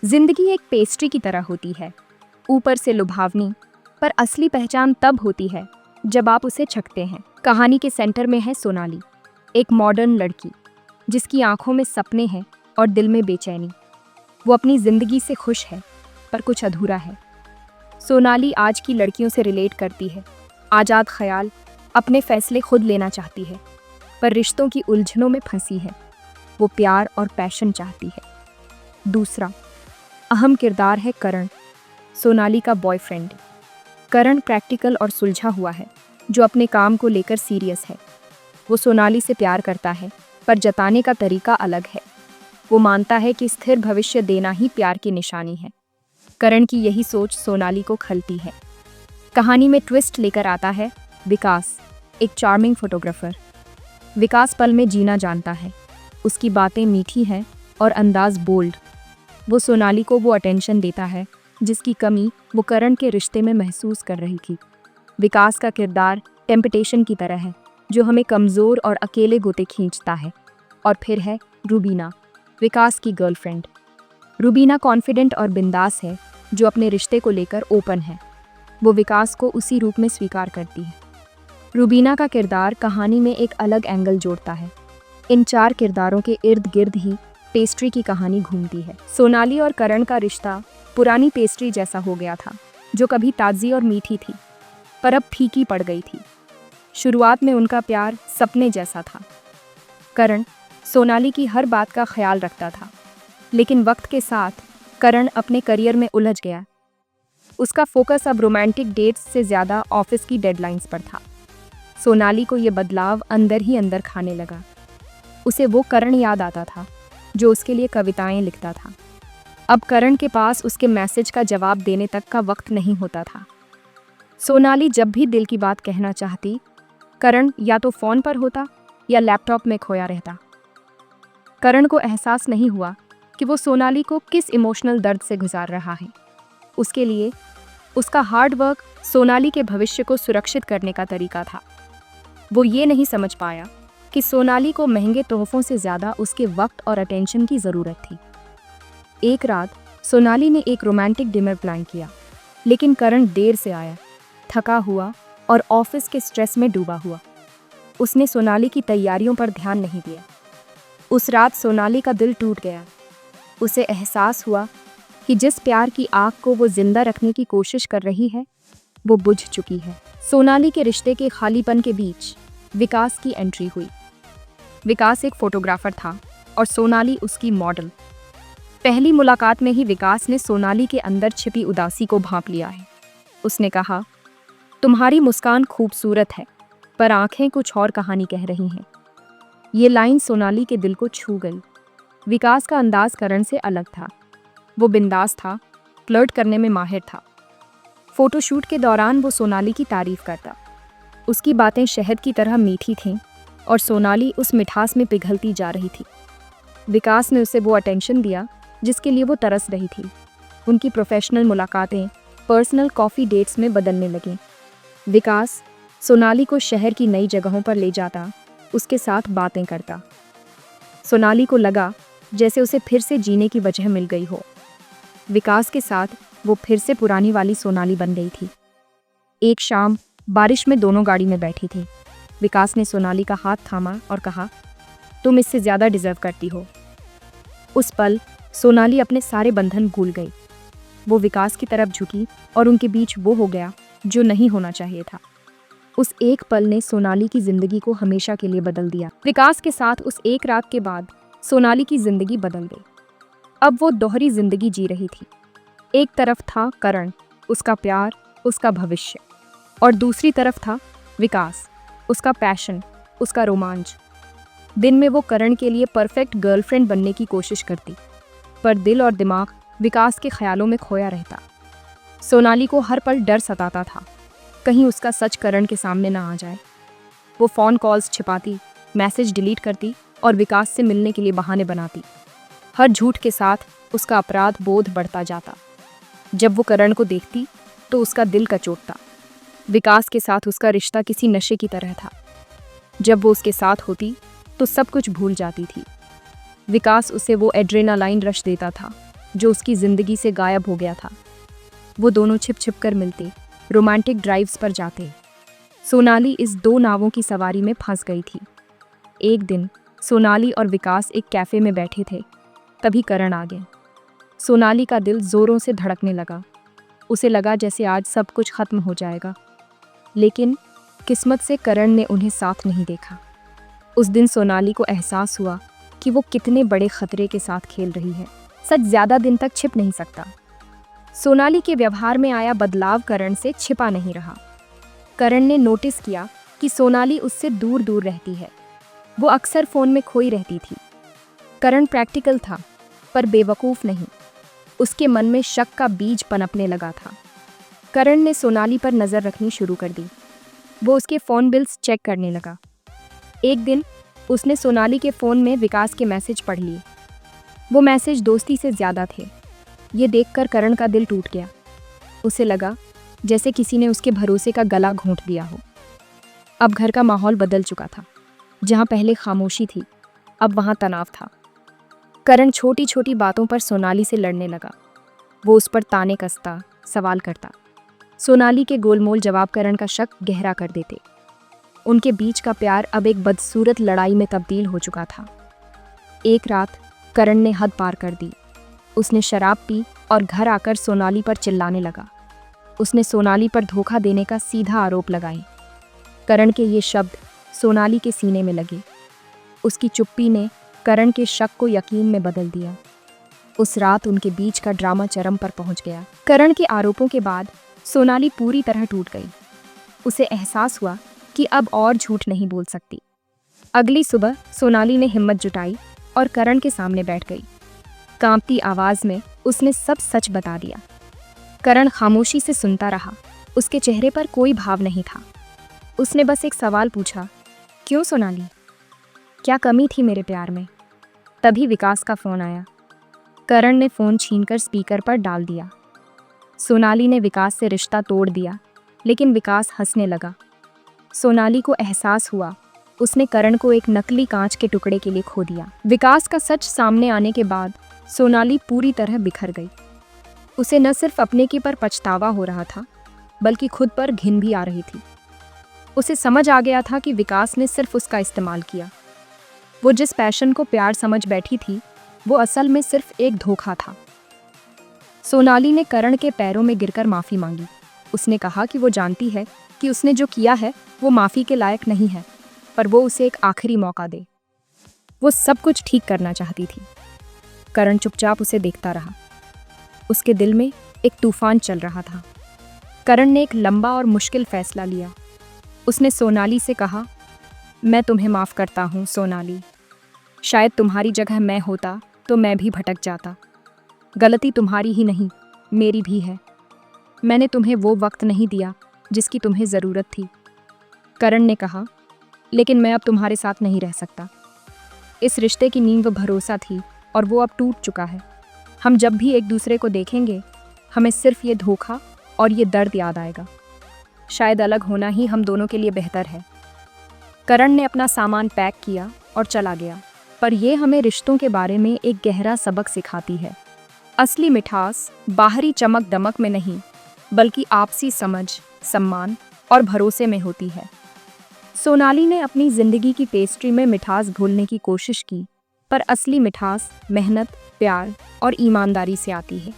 जिंदगी एक पेस्ट्री की तरह होती है, ऊपर से लुभावनी, पर असली पहचान तब होती है जब आप उसे चखते हैं। कहानी के सेंटर में है सोनाली, एक मॉडर्न लड़की जिसकी आंखों में सपने हैं और दिल में बेचैनी। वो अपनी जिंदगी से खुश है, पर कुछ अधूरा है। सोनाली आज की लड़कियों से रिलेट करती है। आज़ाद ख्याल, अपने फैसले खुद लेना चाहती है, पर रिश्तों की उलझनों में फंसी है। वो प्यार और पैशन चाहती है। दूसरा अहम किरदार है करण, सोनाली का बॉयफ्रेंड। करण प्रैक्टिकल और सुलझा हुआ है, जो अपने काम को लेकर सीरियस है। वो सोनाली से प्यार करता है, पर जताने का तरीका अलग है। वो मानता है कि स्थिर भविष्य देना ही प्यार की निशानी है। करण की यही सोच सोनाली को खलती है। कहानी में ट्विस्ट लेकर आता है विकास, एक चार्मिंग फोटोग्राफर। विकास पल में जीना जानता है। उसकी बातें मीठी हैं और अंदाज बोल्ड। वो सोनाली को वो अटेंशन देता है जिसकी कमी वो करण के रिश्ते में महसूस कर रही थी। विकास का किरदार टेम्पटेशन की तरह है, जो हमें कमज़ोर और अकेले गोते खींचता है। और फिर है रूबीना, विकास की गर्लफ्रेंड। रूबीना कॉन्फिडेंट और बिंदास है, जो अपने रिश्ते को लेकर ओपन है। वो विकास को उसी रूप में स्वीकार करती है। रूबीना का किरदार कहानी में एक अलग एंगल जोड़ता है। इन चार किरदारों के इर्द गिर्द ही पेस्ट्री की कहानी घूमती है। सोनाली और करण का रिश्ता पुरानी पेस्ट्री जैसा हो गया था, जो कभी ताज़ी और मीठी थी, पर अब फीकी पड़ गई थी। शुरुआत में उनका प्यार सपने जैसा था। करण सोनाली की हर बात का ख्याल रखता था, लेकिन वक्त के साथ करण अपने करियर में उलझ गया। उसका फोकस अब रोमांटिक डेट्स से ज़्यादा ऑफिस की डेडलाइंस पर था। सोनाली को ये बदलाव अंदर ही अंदर खाने लगा। उसे वो करण याद आता था जो उसके लिए कविताएं लिखता था। अब करण के पास उसके मैसेज का जवाब देने तक का वक्त नहीं होता था। सोनाली जब भी दिल की बात कहना चाहती, करण या तो फ़ोन पर होता या लैपटॉप में खोया रहता। करण को एहसास नहीं हुआ कि वो सोनाली को किस इमोशनल दर्द से गुजार रहा है। उसके लिए उसका हार्ड वर्क सोनाली के भविष्य को सुरक्षित करने का तरीका था। वो ये नहीं समझ पाया कि सोनाली को महंगे तोहफों से ज़्यादा उसके वक्त और अटेंशन की ज़रूरत थी। एक रात सोनाली ने एक रोमांटिक डिनर प्लान किया, लेकिन करण देर से आया, थका हुआ और ऑफिस के स्ट्रेस में डूबा हुआ। उसने सोनाली की तैयारियों पर ध्यान नहीं दिया। उस रात सोनाली का दिल टूट गया। उसे एहसास हुआ कि जिस प्यार की आग को वो जिंदा रखने की कोशिश कर रही है, वो बुझ चुकी है। सोनाली के रिश्ते के खालीपन के बीच विकास की एंट्री हुई। विकास एक फोटोग्राफर था और सोनाली उसकी मॉडल। पहली मुलाकात में ही विकास ने सोनाली के अंदर छिपी उदासी को भांप लिया है। उसने कहा, तुम्हारी मुस्कान खूबसूरत है, पर आंखें कुछ और कहानी कह रही हैं। ये लाइन सोनाली के दिल को छू गई। विकास का अंदाज करण से अलग था। वो बिंदास था, फ्लर्ट करने में माहिर था। फोटोशूट के दौरान वो सोनाली की तारीफ करता। उसकी बातें शहद की तरह मीठी थीं और सोनाली उस मिठास में पिघलती जा रही थी। विकास ने उसे वो अटेंशन दिया जिसके लिए वो तरस रही थी। उनकी प्रोफेशनल मुलाकातें पर्सनल कॉफ़ी डेट्स में बदलने लगीं। विकास सोनाली को शहर की नई जगहों पर ले जाता, उसके साथ बातें करता। सोनाली को लगा जैसे उसे फिर से जीने की वजह मिल गई हो। विकास के साथ वो फिर से पुरानी वाली सोनाली बन गई थी। एक शाम बारिश में दोनों गाड़ी में बैठी थी। विकास ने सोनाली का हाथ थामा और कहा, तुम इससे ज़्यादा डिज़र्व करती हो। उस पल सोनाली अपने सारे बंधन भूल गई। वो विकास की तरफ झुकी और उनके बीच वो हो गया जो नहीं होना चाहिए था। उस एक पल ने सोनाली की ज़िंदगी को हमेशा के लिए बदल दिया। विकास के साथ उस एक रात के बाद सोनाली की ज़िंदगी बदल गई। अब वो दोहरी ज़िंदगी जी रही थी। एक तरफ था करण, उसका प्यार, उसका भविष्य, और दूसरी तरफ था विकास, उसका पैशन, उसका रोमांच। दिन में वो करण के लिए परफेक्ट गर्लफ्रेंड बनने की कोशिश करती, पर दिल और दिमाग विकास के ख्यालों में खोया रहता। सोनाली को हर पल डर सताता था, कहीं उसका सच करण के सामने ना आ जाए। वो फ़ोन कॉल्स छिपाती, मैसेज डिलीट करती और विकास से मिलने के लिए बहाने बनाती। हर झूठ के साथ उसका अपराध बोध बढ़ता जाता। जब वो करण को देखती तो उसका दिल कचोटता। विकास के साथ उसका रिश्ता किसी नशे की तरह था। जब वो उसके साथ होती तो सब कुछ भूल जाती थी। विकास उसे वो एड्रेनालाइन रश देता था जो उसकी जिंदगी से गायब हो गया था। वो दोनों छिप छिप कर मिलते, रोमांटिक ड्राइव्स पर जाते। सोनाली इस दो नावों की सवारी में फंस गई थी। एक दिन सोनाली और विकास एक कैफे में बैठे थे, तभी करण आ गया। सोनाली का दिल जोरों से धड़कने लगा। उसे लगा जैसे आज सब कुछ खत्म हो जाएगा, लेकिन किस्मत से करण ने उन्हें साथ नहीं देखा। उस दिन सोनाली को एहसास हुआ कि वो कितने बड़े खतरे के साथ खेल रही है। सच ज्यादा दिन तक छिप नहीं सकता। सोनाली के व्यवहार में आया बदलाव करण से छिपा नहीं रहा। करण ने नोटिस किया कि सोनाली उससे दूर दूर रहती है। वो अक्सर फोन में खोई रहती थी। करण प्रैक्टिकल था, पर बेवकूफ नहीं। उसके मन में शक का बीज पनपने लगा था। करण ने सोनाली पर नजर रखनी शुरू कर दी। वो उसके फोन बिल्स चेक करने लगा। एक दिन उसने सोनाली के फोन में विकास के मैसेज पढ़ लिए। वो मैसेज दोस्ती से ज्यादा थे। ये देखकर करण का दिल टूट गया। उसे लगा जैसे किसी ने उसके भरोसे का गला घोंट दिया हो। अब घर का माहौल बदल चुका था। जहाँ पहले खामोशी थी, अब वहाँ तनाव था। करण छोटी छोटी बातों पर सोनाली से लड़ने लगा। वो उस पर ताने कसता, सवाल करता। सोनाली के गोलमोल जवाब करण का शक गहरा कर देते। उनके बीच का प्यार अब एक बदसूरत लड़ाई में तब्दील हो चुका था। एक रात करण ने हद पार कर दी। उसने शराब पी और घर आकर सोनाली पर चिल्लाने लगा। उसने सोनाली पर धोखा देने का सीधा आरोप लगाए। करण के ये शब्द सोनाली के सीने में लगे। उसकी चुप्पी ने करण के शक को यकीन में बदल दिया। उस रात उनके बीच का ड्रामा चरम पर पहुंच गया। करण के आरोपों के बाद सोनाली पूरी तरह टूट गई। उसे एहसास हुआ कि अब और झूठ नहीं बोल सकती। अगली सुबह सोनाली ने हिम्मत जुटाई और करण के सामने बैठ गई। कांपती आवाज में उसने सब सच बता दिया। करण खामोशी से सुनता रहा। उसके चेहरे पर कोई भाव नहीं था। उसने बस एक सवाल पूछा, क्यों सोनाली? क्या कमी थी मेरे प्यार में? तभी विकास का फोन आया। करण ने फोन छीनकर स्पीकर पर डाल दिया। सोनाली ने विकास से रिश्ता तोड़ दिया, लेकिन विकास हंसने लगा। सोनाली को एहसास हुआ उसने करण को एक नकली कांच के टुकड़े के लिए खो दिया। विकास का सच सामने आने के बाद सोनाली पूरी तरह बिखर गई। उसे न सिर्फ अपने के पर पछतावा हो रहा था, बल्कि खुद पर घिन भी आ रही थी। उसे समझ आ गया था कि विकास ने सिर्फ उसका इस्तेमाल किया। वो जिस पैशन को प्यार समझ बैठी थी, वो असल में सिर्फ एक धोखा था। सोनाली ने करण के पैरों में गिरकर माफी मांगी। उसने कहा कि वो जानती है कि उसने जो किया है वो माफी के लायक नहीं है, पर वो उसे एक आखिरी मौका दे। वो सब कुछ ठीक करना चाहती थी। करण चुपचाप उसे देखता रहा। उसके दिल में एक तूफान चल रहा था। करण ने एक लंबा और मुश्किल फैसला लिया। उसने सोनाली से कहा, मैं तुम्हें माफ करता हूँ सोनाली। शायद तुम्हारी जगह मैं होता तो मैं भी भटक जाता। गलती तुम्हारी ही नहीं, मेरी भी है। मैंने तुम्हें वो वक्त नहीं दिया जिसकी तुम्हें ज़रूरत थी। करण ने कहा, लेकिन मैं अब तुम्हारे साथ नहीं रह सकता। इस रिश्ते की नींव भरोसा थी और वो अब टूट चुका है। हम जब भी एक दूसरे को देखेंगे, हमें सिर्फ ये धोखा और ये दर्द याद आएगा। शायद अलग होना ही हम दोनों के लिए बेहतर है। करण ने अपना सामान पैक किया और चला गया, पर यह हमें रिश्तों के बारे में एक गहरा सबक सिखाती है। असली मिठास बाहरी चमक दमक में नहीं, बल्कि आपसी समझ, सम्मान और भरोसे में होती है। सोनाली ने अपनी जिंदगी की पेस्ट्री में मिठास घोलने की कोशिश की, पर असली मिठास मेहनत, प्यार और ईमानदारी से आती है।